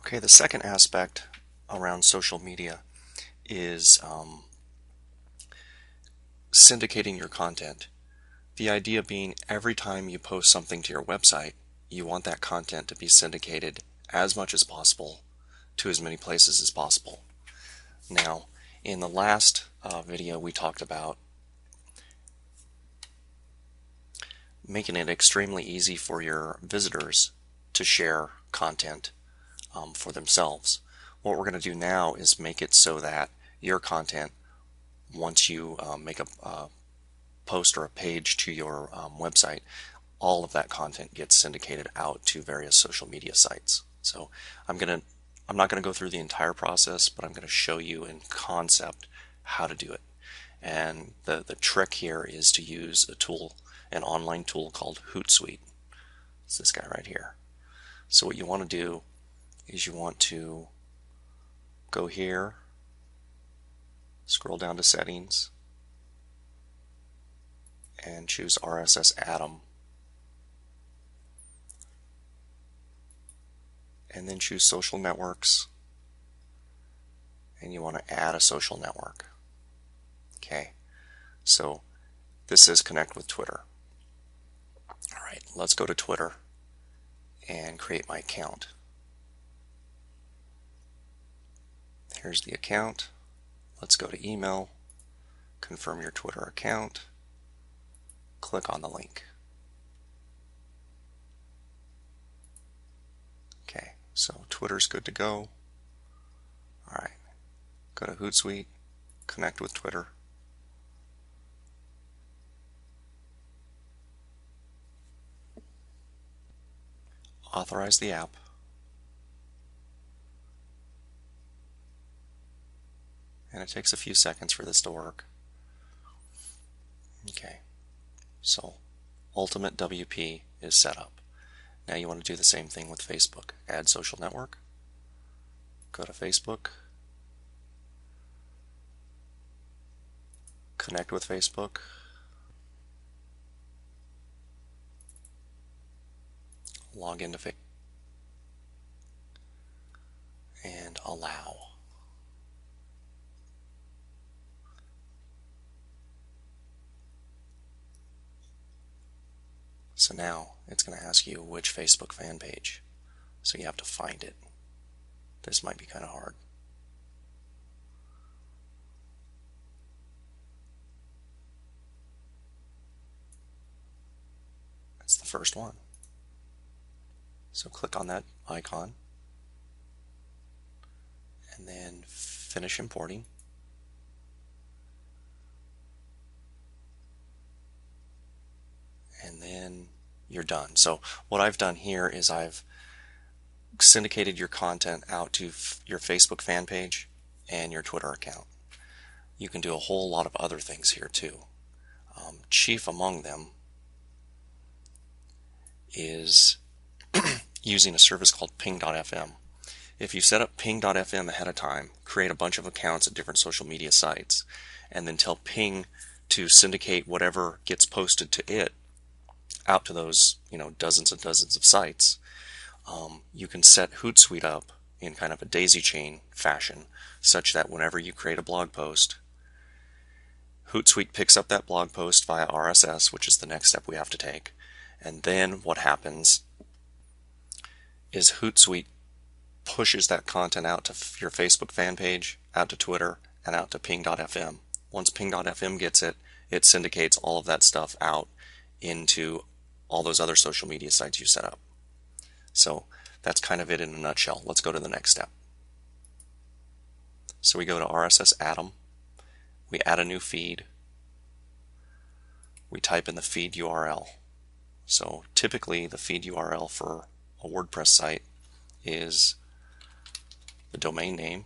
Okay, the second aspect around social media is syndicating your content. The idea being every time you post something to your website, you want that content to be syndicated as much as possible to as many places as possible. Now, in the last video we talked about making it extremely easy for your visitors to share content for themselves. What we're going to do now is make it so that your content, once you make a post or a page to your website, all of that content gets syndicated out to various social media sites. So I'm not going to go through the entire process, but I'm going to show you in concept how to do it. And the trick here is to use a tool, an online tool called Hootsuite. It's this guy right here. So what you want to do is you want to go here, scroll down to settings, and choose RSS Atom, and then choose social networks, and you want to add a social network. Okay, so this says connect with Twitter. Alright, let's go to Twitter and create my account. Here's the account. Let's go to email, confirm your Twitter account, click on the link. Okay, so Twitter's good to go. Alright, go to Hootsuite, connect with Twitter. Authorize the app. And it takes a few seconds for this to work. Okay, so Ultimate WP is set up. Now you want to do the same thing with Facebook. Add social network. Go to Facebook. Connect with Facebook. Log into Facebook. And allow. So now it's going to ask you which Facebook fan page. So you have to find it. This might be kind of hard. That's the first one. So click on that icon and then finish importing. And then you're done. So what I've done here is I've syndicated your content out to your Facebook fan page and your Twitter account. You can do a whole lot of other things here too. Chief among them is using a service called ping.fm. If you set up ping.fm ahead of time, create a bunch of accounts at different social media sites, and then tell ping to syndicate whatever gets posted to it out to those, dozens and dozens of sites, you can set Hootsuite up in kind of a daisy chain fashion, such that whenever you create a blog post, Hootsuite picks up that blog post via RSS, which is the next step we have to take. And then what happens is Hootsuite pushes that content out to your Facebook fan page, out to Twitter, and out to ping.fm. Once ping.fm gets it, it syndicates all of that stuff out into all those other social media sites you set up. So that's kind of it in a nutshell. Let's go to the next step. So we go to RSS Atom, we add a new feed, we type in the feed URL. So typically the feed URL for a WordPress site is the domain name,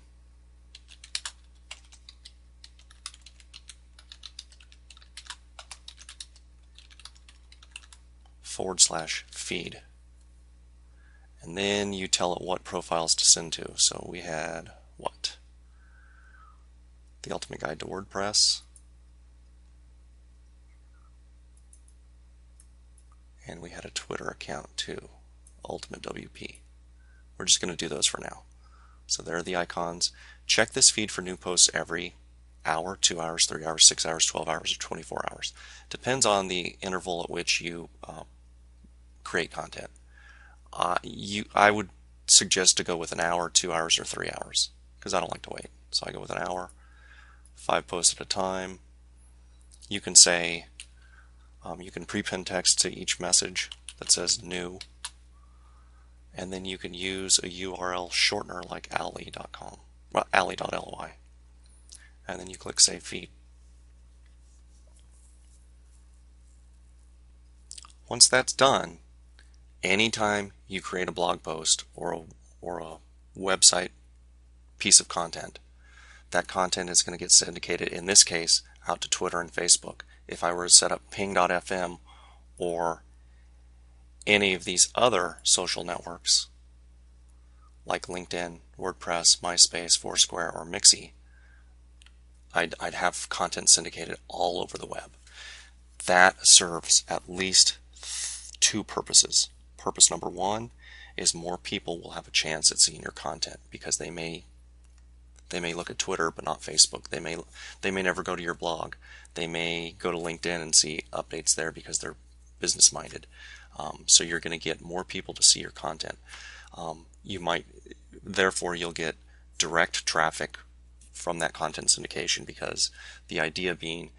/feed, and then you tell it what profiles to send to. So we had what? The Ultimate Guide to WordPress, and we had a Twitter account too, Ultimate WP. We're just going to do those for now. So there are the icons. Check this feed for new posts every hour, 2 hours, 3 hours, 6 hours, 12 hours, or 24 hours. Depends on the interval at which you create content. I would suggest to go with an hour, 2 hours, or 3 hours because I don't like to wait. So I go with an hour, 5 posts at a time. You can say, you can prepend text to each message that says new, and then you can use a URL shortener like ally.com, well, ally.ly, and then you click Save Feed. Once that's done, anytime you create a blog post or a website piece of content, that content is going to get syndicated, in this case, out to Twitter and Facebook. If I were to set up ping.fm or any of these other social networks like LinkedIn, WordPress, MySpace, Foursquare, or Mixi, I'd have content syndicated all over the web. That serves at least two purposes. Purpose number one is more people will have a chance at seeing your content because they may look at Twitter but not Facebook. They may never go to your blog. They may go to LinkedIn and see updates there because they're business minded. So you're going to get more people to see your content. Therefore you'll get direct traffic from that content syndication, because the idea being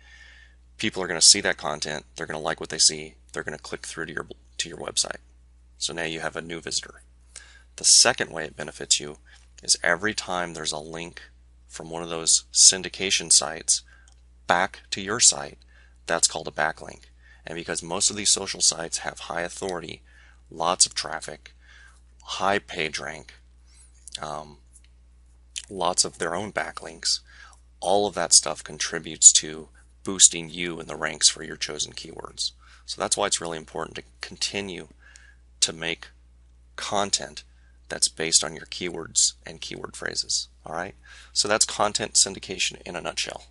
people are going to see that content, they're going to like what they see, they're going to click through to your website. So now you have a new visitor. The second way it benefits you is every time there's a link from one of those syndication sites back to your site, that's called a backlink. And because most of these social sites have high authority, lots of traffic, high page rank, lots of their own backlinks, all of that stuff contributes to boosting you in the ranks for your chosen keywords. So that's why it's really important to continue to make content that's based on your keywords and keyword phrases. All right? So that's content syndication in a nutshell.